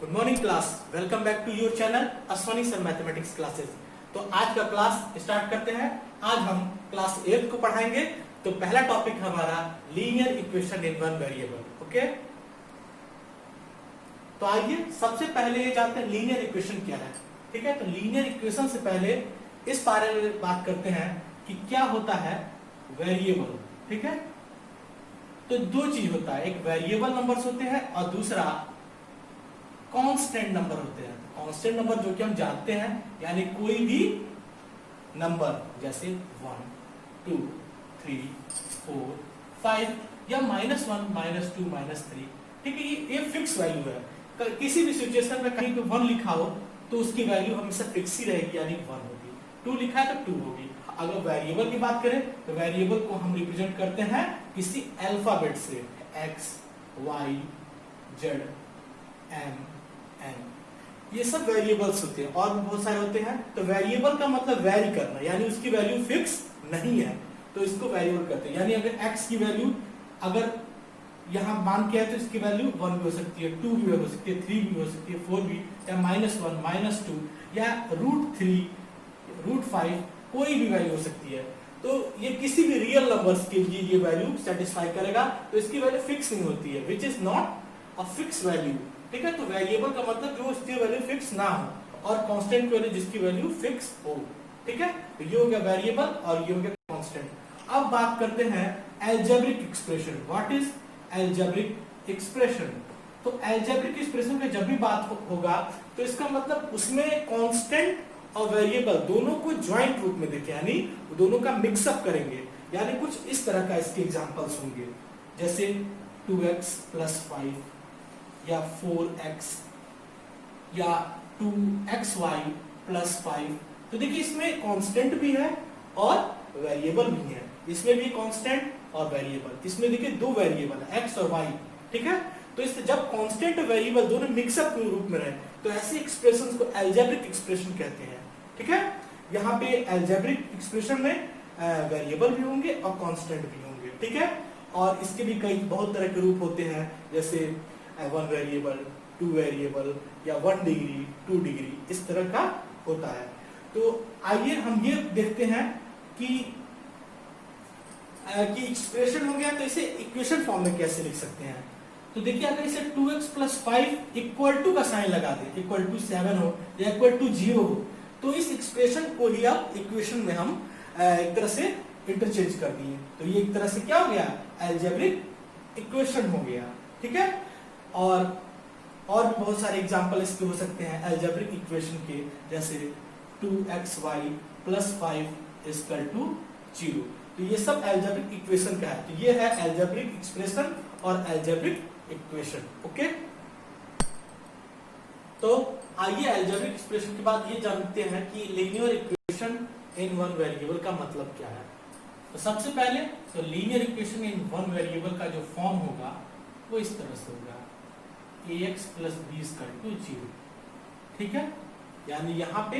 Good morning class, welcome back to your channel Ashwani sir mathematics classes. तो आज का class start करते हैं। आज हम क्लास 8 को पढ़ाएंगे। तो पहला टॉपिक हमारा linear equation in one variable. Okay, तो आइए सबसे पहले जानते हैं लीनियर इक्वेशन क्या है। ठीक है, तो लीनियर इक्वेशन से पहले इस बारे में बात करते हैं कि क्या होता है वेरिएबल। ठीक है, तो दो चीज होता है, एक वेरिएबल नंबर्स होते हैं और दूसरा कांस्टेंट नंबर होते हैं। कांस्टेंट नंबर जो कि हम जानते हैं, यानी कोई भी नंबर जैसे 1, 2, 3, 4, 5 या -1, -2, -3। ठीक है, ये फिक्स वैल्यू है। किसी भी सिचुएशन में कहीं पे 1 लिखा हो तो उसकी वैल्यू हमेशा फिक्स ही रहेगी, यानी 1 होगी। 2 लिखा है तो 2 होगी। अगर वेरिएबल की बात करें तो वेरिएबल को हम रिप्रेजेंट करते हैं किसी अल्फाबेट से, x, y, z, m, n। ये सब वेरिएबल्स होते हैं और भी बहुत सारे होते हैं। तो वेरिएबल का मतलब वेरी करना, यानी उसकी वैल्यू फिक्स नहीं है, तो इसको वेरिएबल कहते हैं। यानी अगर x की वैल्यू अगर यहाँ मान के है तो इसकी वैल्यू 1 भी हो सकती है, 2 भी हो सकती है, 3 भी हो सकती है, 4 भी, या -1, -2 या √3, √5, कोई भी वैल्यू हो सकती है। तो ये किसी भी रियल नंबर्स के लिए ये वैल्यू सेटिस्फाई करेगा, तो इसकी वैल्यू फिक्स नहीं होती है, which is not a fix value. ठीक है, तो वेरिएबल का मतलब जो उसकी वैल्यू फिक्स ना हो, और कांस्टेंट की वैल्यू जिसकी वैल्यू फिक्स हो। ठीक है, तो ये हो गया वेरिएबल और ये हो गया कांस्टेंट। अब बात करते हैं algebraic expression. What is algebraic expression? तो अलजेब्रिक एक्सप्रेशन में जब भी बात होगा तो इसका मतलब उसमें कांस्टेंट और वेरिएबल दोनों को ज्वाइंट रूप में देखें, यानी दोनों का मिक्सअप करेंगे। यानी कुछ इस तरह का इसके एग्जांपल्स होंगे, जैसे 2x + 5 या 4x या 2xy + 5। तो देखिए इसमें कांस्टेंट भी है और वेरिएबल भी है। इसमें भी कांस्टेंट और वेरिएबल, इसमें देखिए दो वेरिएबल है, x और y। ठीक है, तो इससे जब कांस्टेंट और वेरिएबल दोनों मिक्सअप के रूप में रहे तो ऐसे एक्सप्रेशंस को अलजेब्रिक एक्सप्रेशन कहते हैं। ठीक है, यहाँ पे अलजेब्रिक एक्सप्रेशन में वेरिएबल भी होंगे और कांस्टेंट भी होंगे। ठीक है, और इसके भी कई बहुत तरह के रूप होते हैं, जैसे 1 वेरिएबल, 2 वेरिएबल या 1 डिग्री, 2 डिग्री, इस तरह का होता है। तो आइए हम ये देखते हैं कि एक्सप्रेशन हो गया तो इसे इक्वेशन फॉर्म में कैसे लिख सकते हैं। तो देखिए अगर इसे 2x + 5 = का साइन लगा दें, =7 हो या =0 हो, तो इस एक्सप्रेशन को ही अब इक्वेशन में हम एक तरह से इंटरचेंज कर दिए। तो ये एक तरह से क्या हो गया, अलजेब्रिक इक्वेशन हो गया। ठीक है, और भी बहुत सारे एग्जांपल इसके हो सकते हैं अलजेब्रिक इक्वेशन के, जैसे 2xy + 5 = 0। तो ये सब अलजेब्रिक इक्वेशन का है। तो ये है अलजेब्रिक एक्सप्रेशन और अलजेब्रिक इक्वेशन। ओके, तो आइए अलजेब्रिक एक्सप्रेशन के बाद ये जानते हैं कि linear equation in one variable का मतलब क्या है। तो सबसे पहले तो linear equation in one variable का जो फॉर्म होगा वो इस तरह से होगा, ax + b = 0। ठीक है, यानी यहाँ पे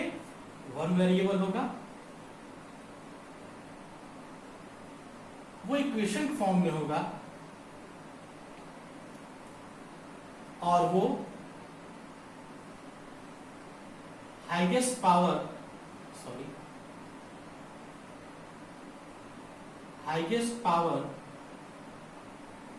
1 वेरिएबल होगा, वो इक्वेशन फॉर्म में होगा और वो हाईएस्ट पावर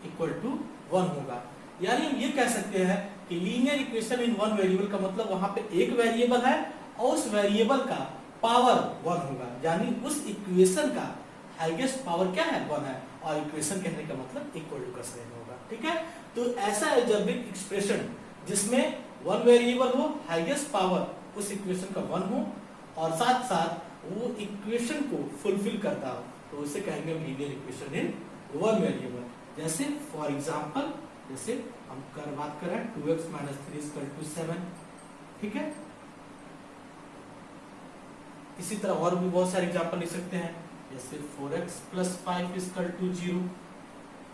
=1 होगा। यानी हम ये कह सकते हैं कि linear equation in one variable का मतलब वहां पे एक वेरिएबल है और उस वेरिएबल का पावर 1 होगा, यानी उस इक्वेशन का हाईएस्ट पावर क्या है, 1 है, और इक्वेशन कहने का मतलब इक्वल टू का साइन होगा। ठीक है, तो ऐसा अलजेब्रिक एक्सप्रेशन जिसमें 1 वेरिएबल हो, हाईएस्ट पावर उस इक्वेशन का 1 हो और साथ साथ वो इक्वेशन को फुलफिल करता हो, तो उसे कहेंगे linear equation in one variable. जैसे फॉर एग्जांपल, जैसे हम बात कर रहे हैं 2x - 3 = 7। ठीक है, इसी तरह और भी बहुत सारे एग्जांपल लिख सकते हैं, जैसे 4x + 5 = 0।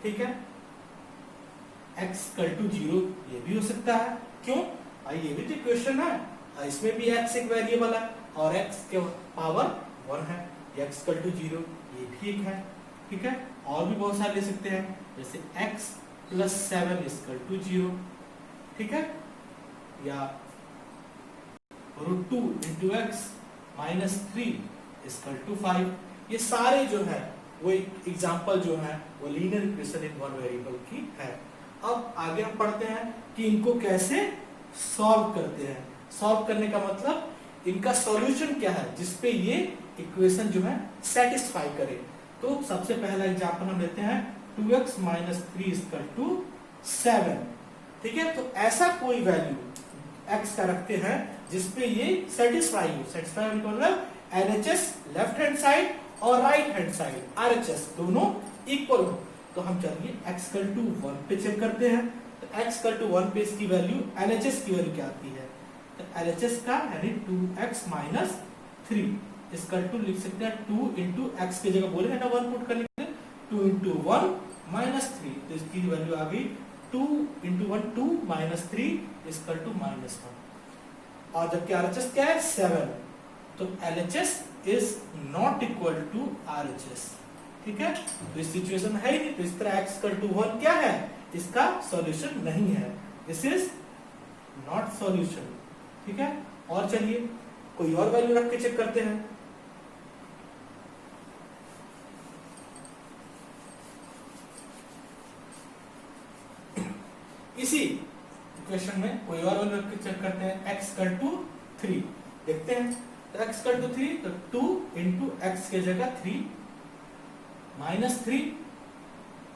ठीक है, x = 0 ये भी हो सकता है। क्यों? ये भी तो इक्वेशन है, इसमें भी x एक वेरिएबल है और x के पावर 1 है, x = 0 ये भी एक है। ठीक है, और भी बहुत सारे ले सकते हैं, जैसे x + 7 = 0। ठीक है, या √2 into x minus 3 equal to 5। ये सारे जो है वो एग्जाम्पल जो है वो linear equation in one variable की है। अब आगे हम पढ़ते हैं कि इनको कैसे सॉल्व करते हैं। सॉल्व करने का मतलब इनका सॉल्यूशन क्या है जिसपे ये इक्वेशन जो है सेटिस्फाई करे। तो सबसे पहला एग्जांपल हम लेते हैं 2x माइनस 3 इक्वल टू 7। ठीक है, तो ऐसा कोई वैल्यू x का रखते हैं जिसपे ये सेटिस्फाई हो। सेटिस्फाई होने का मतलब LHS लेफ्ट हैंड साइड और राइट हैंड साइड RHS दोनों इक्वल हो। तो हम चलिए x इक्वल टू 1 पे चेक करते हैं। तो x इक्वल टू 1 पे इसकी वैल्यू LHS की वैल्यू क्या आती है? तो LHS का यानी 2x माइनस 3 इक्वल टू लिख सकते हैं 2 इंटू एक्स की जगह बोले ना 1 पुट करने के लिए 2 इंटू 1 माइनस 3। तो इसकी वैल्यू आ गई 2 into 1 2 minus 3 equal to minus 1। और जबकि RHS क्या है 7, तो LHS is not equal to RHS। ठीक है, तो इस सिचुएशन है ही नहीं, तो इस तरह x इक्वल टू 1 क्या है? इसका सॉल्यूशन नहीं है। This is not solution. ठीक है, और चलिए कोई और वैल्यू रख के चेक करते हैं। इसी इक्वेशन में कोई और वैल्यू रख के चेक करते हैं। x इक्वल टू 3 देखते हैं। तो x इक्वल टू 3, तो 2 इंटू एक्स की जगह 3 माइनस 3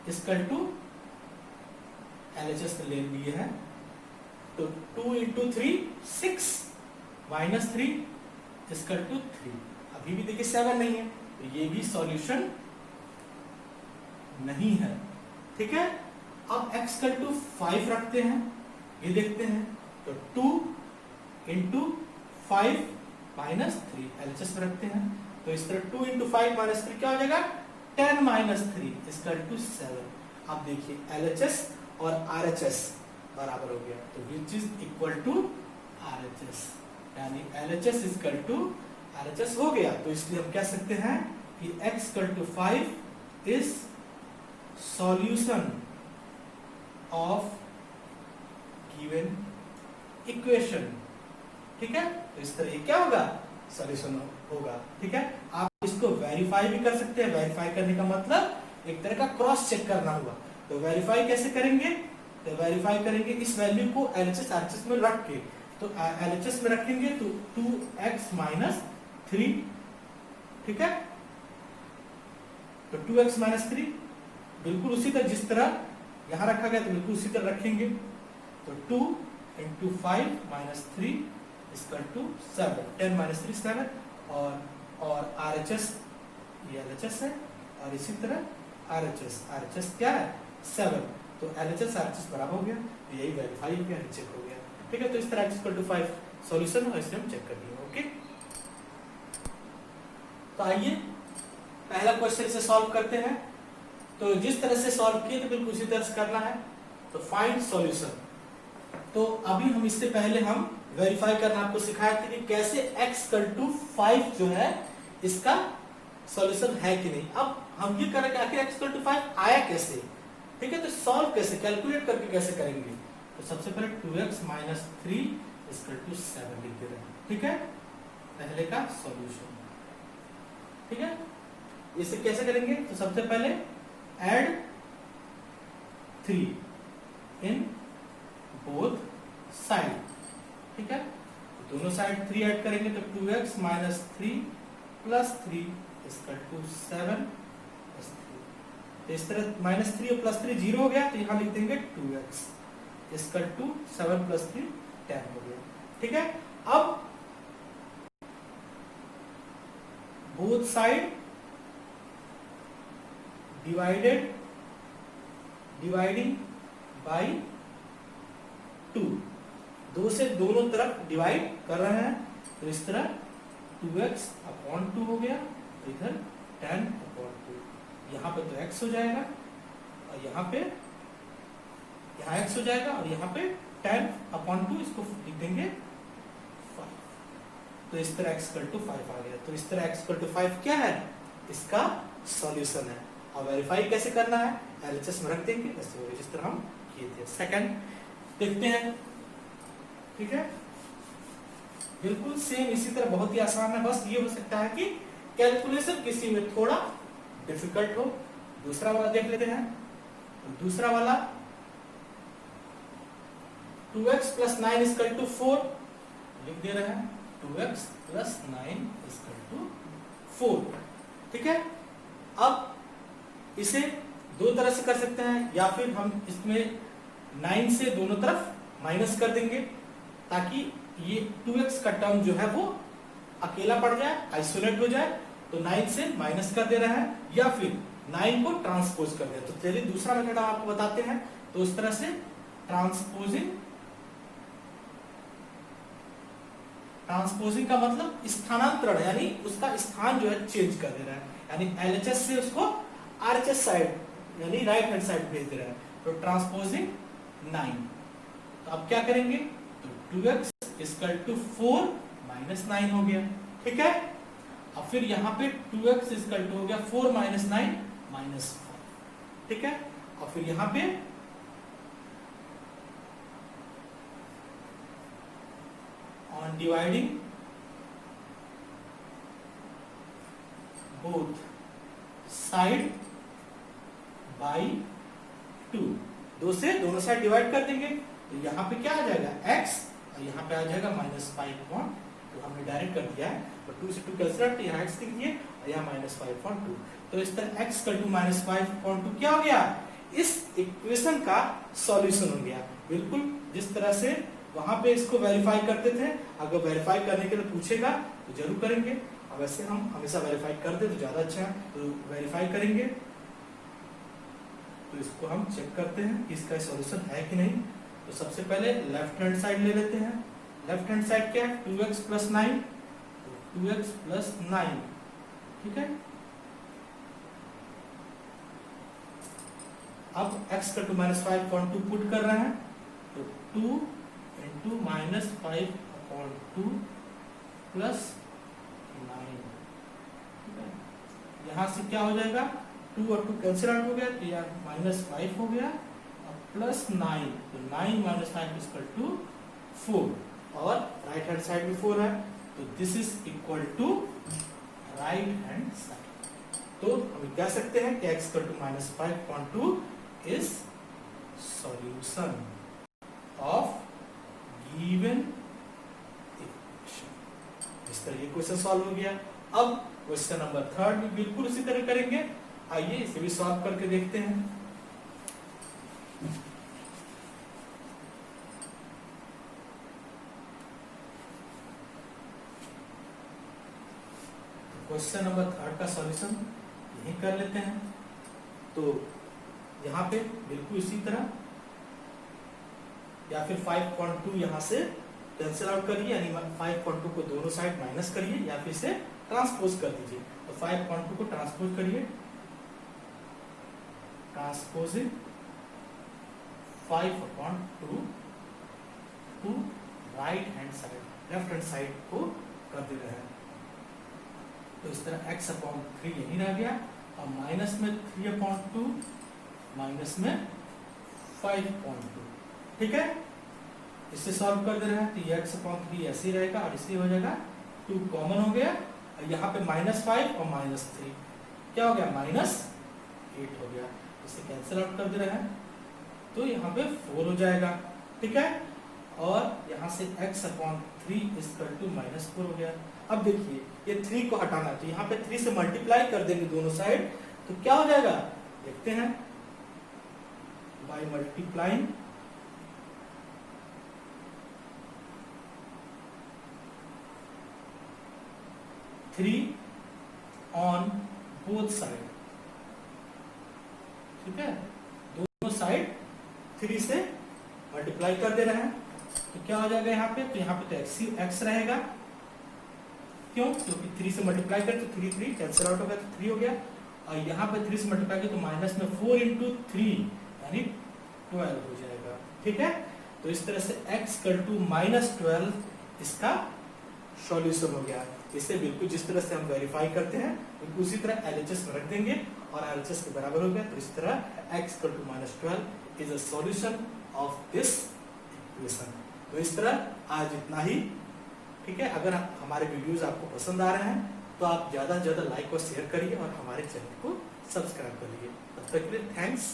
इक्वल टू LHS ले लिए हैं। तो 2 इंटू 3 6 माइनस 3 इक्वल टू 3। अभी भी देखिए 7 नहीं है, तो ये भी सॉल्यूशन नहीं है। ठीक है, अब x इक्वल टू 5 रखते हैं, ये देखते हैं। तो 2 इंटू 5 माइनस 3 LHS में रखते हैं। तो इस तरह 2 इंटू 5 माइनस 3 क्या हो जाएगा? 10 माइनस 3 इक्वल टू 7। अब देखिए LHS और RHS बराबर हो गया, तो which is equal to RHS, यानी LHS इक्वल टू RHS हो गया। तो इसलिए हम कह सकते हैं कि x equal to 5 is solution of given equation. ठीक है, तो इस तरह क्या होगा? सॉल्यूशन होगा। ठीक है, आप इसको वेरीफाई भी कर सकते हैं। वेरीफाई करने का मतलब एक तरह का क्रॉस चेक करना हुआ। तो वेरीफाई कैसे करेंगे? तो वेरीफाई करेंगे इस वैल्यू को LHS RHS में रख के। तो LHS में रखेंगे तो 2x माइनस 3। ठीक है, तो 2x माइनस 3 बिल्कुल उसी तरह जिस तरह यहां रखा गया, तो बिल्कुल उसी तरह रखेंगे। तो 2 into 5 minus 3 equal to 7, 10 minus 3 7। और RHS ये LHS है, और इसी तरह RHS क्या है? 7। तो LHS RHS बराबर हो गया, तो यही वेरीफाई हो गया, चेक हो गया। ठीक है, तो इस तरह x इक्वल टू 5 सॉल्यूशन है, इसे हम चेक कर दिए। ओके, तो आइए पहला क्वेश्चन से सॉल्व करते हैं। तो जिस तरह से सॉल्व किए थे बिल्कुल उसी तरह से करना है। तो फाइंड सॉल्यूशन। तो अभी हम इससे पहले हम वेरीफाई करना आपको सिखाया था कि कैसे x इक्वल टू 5 जो है इसका सॉल्यूशन है कि नहीं। अब हम ये करेंगे आखिर x इक्वल टू 5 आया कैसे। ठीक है, तो सॉल्व कैसे, कैलकुलेट करके कैसे करेंगे। तो सबसे पहले 2x माइनस 3 इक्वल टू 7 लिख दे रहे हैं। ठीक है, पहले का सॉल्यूशन। ठीक है, इसे कैसे करेंगे? तो सबसे पहले ऐड 3 इन बोथ साइड। ठीक है, तो दोनों साइड 3 ऐड करेंगे तो 2x minus 3 plus 3 equal to 7 plus 3। तो इस तरह माइनस 3 और प्लस 3 0 हो गया, तो यहां लिख देंगे 2x इक्वल टू 7 प्लस 3 10 हो गया। ठीक है, अब बोथ साइड डिवाइडिंग बाय 2, 2 से दोनों तरफ डिवाइड कर रहे हैं। तो इस तरह 2x अपॉन 2 हो गया, तो इधर 10 अपॉन 2। यहाँ पे तो x हो जाएगा, और यहाँ x हो जाएगा, और यहाँ पे 10 अपॉन 2 इसको लिख देंगे 5। तो इस तरह x इक्वल टू 5 आ गया। तो इस तरह x इक्वल टू 5 क्या है? इसका सॉल्यूशन है। और वेरीफाई कैसे करना है? LHS में रख देंगे, ऐसे जिस तरह हम किए थे। सेकंड देखते हैं। ठीक है, बिल्कुल सेम इसी तरह, बहुत ही आसान है, बस ये हो सकता है कि कैलकुलेशन किसी में थोड़ा डिफिकल्ट हो। दूसरा वाला देख लेते हैं। दूसरा वाला 2x + 9 = 4 लिख दे रहे हैं, 2x + 9 = 4। ठीक है, अब इसे दो तरह से कर सकते हैं, या फिर हम इसमें 9 से दोनों तरफ माइनस कर देंगे ताकि ये 2x का टर्म जो है वो अकेला पड़ जाए, आइसोलेट हो जाए। तो 9 से माइनस कर दे रहा है, या फिर 9 को ट्रांसपोज कर दे। तो चलिए दूसरा मेथड हम आपको बताते हैं। तो उस तरह से ट्रांसपोजिंग का मतलब स्थानांतरण, यानी उसका स्थान जो है चेंज कर दे रहा है, यानी LHS से उसको RHS साइड यानी राइट हैंड साइड भेज दे रहा है। तो ट्रांसपोजिंग 9। तो अब क्या करेंगे, तो 2x = 4 - 9 हो गया। ठीक है, अब फिर यहाँ पे 2x = हो गया 4 - 9 -5। ठीक है, और फिर यहाँ पे on dividing both side by 2, 2 से दोनों साइड डिवाइड कर देंगे। तो यहाँ पे क्या आ जाएगा x, और यहाँ पे आ जाएगा -5.2। तो हमने डायरेक्ट कर दिया है, तो 2 से 2 कैंसिल आउट, यहाँ x लिख दिए और यहाँ -5.2। तो इस तरह x = -5.2 क्या हो गया, इस इक्वेशन का सॉल्यूशन हो गया। बिल्कुल जिस तरह से वहां पे इसको वेरीफाई करते थे, अगर वेरीफाई करने के लिए पूछेगा तो जरूर करेंगे। अब वैसे हम हमेशा वेरीफाई कर दे तो ज्यादा अच्छा है, तो वेरीफाई करेंगे। तो इसको हम चेक करते हैं कि इसका सॉल्यूशन है कि नहीं। तो सबसे पहले लेफ्ट हैंड साइड ले लेते हैं। लेफ्ट हैंड साइड क्या है, 2x + 9, 2x + 9। ठीक है, अब x = -5.2 पुट कर रहे हैं, तो 2 × -5/2 + 9। यहां से क्या हो जाएगा, 2 और 2 कैंसिल आउट हो गया, तो यह -5 हो गया और +9। तो 9 - 5 = 4, और राइट हैंड साइड में 4 है, तो this is equal to right hand side. तो हम कह सकते हैं कि x = -5.2 is solution of given equation. इस तरह ये क्वेश्चन सॉल्व हो गया। अब क्वेश्चन नंबर 3 भी बिल्कुल इसी तरह करेंगे। आइए इसे भी सॉल्व करके देखते हैं। क्वेश्चन नंबर 3 का सॉल्यूशन यही कर लेते हैं। तो यहाँ पे बिल्कुल इसी तरह, या फिर 5.2 यहाँ से कैंसिल आउट करिए, यानी 5.2 को दोनों साइड माइनस करिए, या फिर इसे ट्रांसपोज कर दीजिए। तो 5.2 को ट्रांसपोज करिए, transposing 5/2 to right hand side, left hand side को कर दे रहे हैं। तो इस तरह x/3 यही रह गया, और माइनस में 3/2, माइनस में 5.2। ठीक है, इससे सॉल्व कर दे रहे हैं, तो ये x/3 ऐसे ही रहेगा, और इसलिए हो जाएगा 2 कॉमन हो गया, और यहाँ पे -5 और -3 क्या हो गया, -8 हो गया। इसे कैंसिल आउट कर दे रहे हैं, तो यहाँ पे 4 हो जाएगा। ठीक है, और यहाँ से x/3 = -4 हो गया। अब देखिए ये 3 को हटाना है, तो यहाँ पे 3 से मल्टीप्लाई कर देंगे दोनों साइड, तो क्या हो जाएगा, देखते हैं। By multiplying 3 on both side. ठीक है, दोनों साइड 3 से मल्टीप्लाई कर दे रहे हैं, तो क्या हो जाएगा यहाँ पे, तो यहाँ पे तो x रहेगा। क्यों, क्योंकि 3 से मल्टीप्लाई कर तो 3 कैंसिल आउट हो गया, तो 3 हो गया, और यहाँ पे 3 से मल्टीप्लाई कर तो माइनस में 4 × 3 यानी 12 हो जाएगा। ठीक है, तो इस तरह से x = -12 इसका सॉल्यूशन हो गया। इसे बिल्कुल जिस तरह से हम वेरीफाई करते हैं बिल्कुल उसी तरह LHS में रख देंगे, और LHS के बराबर हो गया। तो इस तरह x = -12 is a solution of this equation. तो इस तरह आज इतना ही, ठीक है। अगर हमारे वीडियोस आपको पसंद आ रहे हैं तो आप ज़्यादा से ज़्यादा लाइक और शेयर करिए और हमारे चैनल को सब्सक्राइब करिए। तब तक के लिए थैंक्स।